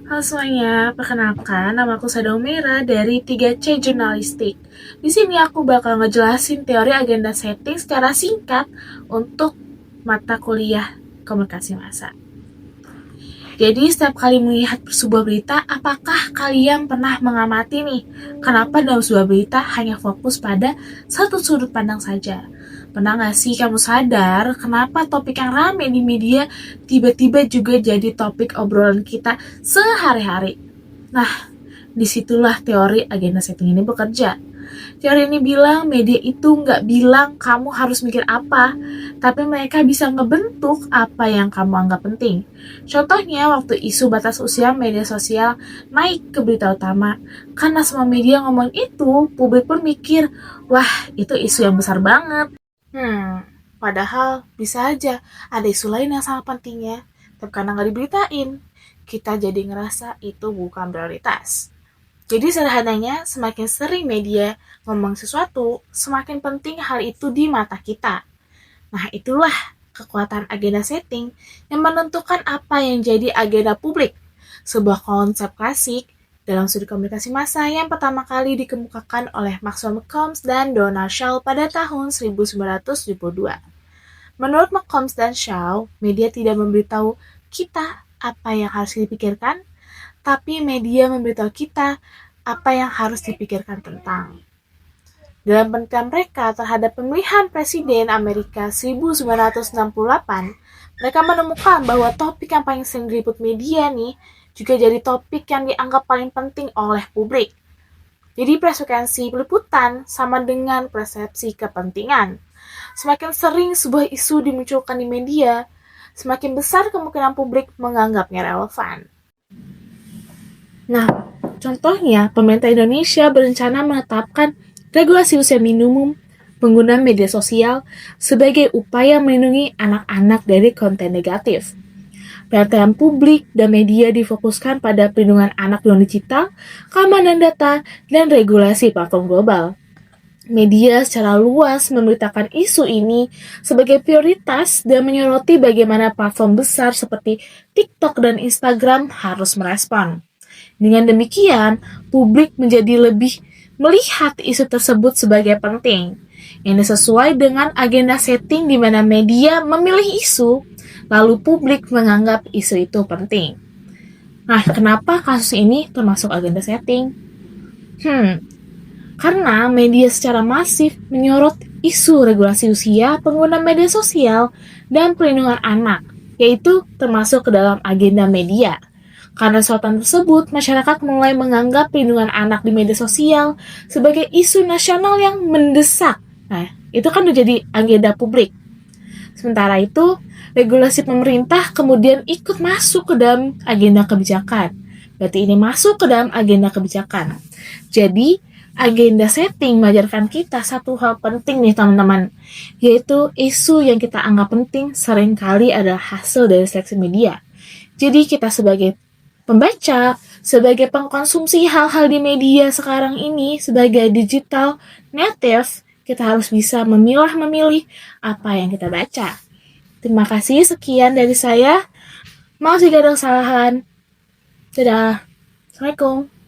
Halo semuanya, perkenalkan nama aku Sadomera dari 3C Jurnalistik. Di sini aku bakal ngejelasin teori agenda setting secara singkat untuk mata kuliah komunikasi massa. Jadi setiap kali melihat sebuah berita, apakah kalian pernah mengamati nih, kenapa dalam sebuah berita hanya fokus pada satu sudut pandang saja? Pernah nggak sih kamu sadar kenapa topik yang rame di media tiba-tiba juga jadi topik obrolan kita sehari-hari? Nah, disitulah teori agenda setting ini bekerja. Teori ini bilang media itu nggak bilang kamu harus mikir apa, tapi mereka bisa ngebentuk apa yang kamu anggap penting. Contohnya waktu isu batas usia media sosial naik ke berita utama, karena semua media ngomong itu, publik pun mikir, wah itu isu yang besar banget. Padahal bisa aja ada isu lain yang sama pentingnya, tapi karena nggak diberitain, kita jadi ngerasa itu bukan prioritas. Jadi sederhananya, semakin sering media ngomong sesuatu, semakin penting hal itu di mata kita. Nah, itulah kekuatan agenda setting yang menentukan apa yang jadi agenda publik. Sebuah konsep klasik dalam studi komunikasi massa yang pertama kali dikemukakan oleh Maxwell McCombs dan Donald Shaw pada tahun 1972. Menurut McCombs dan Shaw, media tidak memberitahu kita apa yang harus dipikirkan, tapi media memberitahu kita apa yang harus dipikirkan tentang. Dalam penelitian mereka terhadap pemilihan presiden Amerika 1968, mereka menemukan bahwa topik yang paling sering diliput media nih juga jadi topik yang dianggap paling penting oleh publik. Jadi frekuensi peliputan sama dengan persepsi kepentingan. Semakin sering sebuah isu dimunculkan di media, semakin besar kemungkinan publik menganggapnya relevan. Nah, contohnya pemerintah Indonesia berencana menetapkan regulasi usia minimum penggunaan media sosial sebagai upaya melindungi anak-anak dari konten negatif. Perhatian publik dan media difokuskan pada perlindungan anak di digital, keamanan data, dan regulasi platform global. Media secara luas memberitakan isu ini sebagai prioritas dan menyoroti bagaimana platform besar seperti TikTok dan Instagram harus merespon. Dengan demikian, publik menjadi lebih melihat isu tersebut sebagai penting. Ini sesuai dengan agenda setting di mana media memilih isu, lalu publik menganggap isu itu penting. Nah, kenapa kasus ini termasuk agenda setting? Karena media secara masif menyorot isu regulasi usia, pengguna media sosial, dan perlindungan anak, yaitu termasuk ke dalam agenda media. Karena sorotan tersebut, masyarakat mulai menganggap perlindungan anak di media sosial sebagai isu nasional yang mendesak. Nah, itu kan udah jadi agenda publik. Sementara itu, regulasi pemerintah kemudian ikut masuk ke dalam agenda kebijakan. Berarti ini masuk ke dalam agenda kebijakan. Jadi, agenda setting mengajarkan kita satu hal penting nih teman-teman, yaitu isu yang kita anggap penting seringkali adalah hasil dari seleksi media. Jadi kita sebagai pembaca, sebagai pengkonsumsi hal-hal di media sekarang ini, sebagai digital native, kita harus bisa memilah-memilih apa yang kita baca. Terima kasih, sekian dari saya. Maaf jika ada kesalahan. Dadah. Assalamualaikum.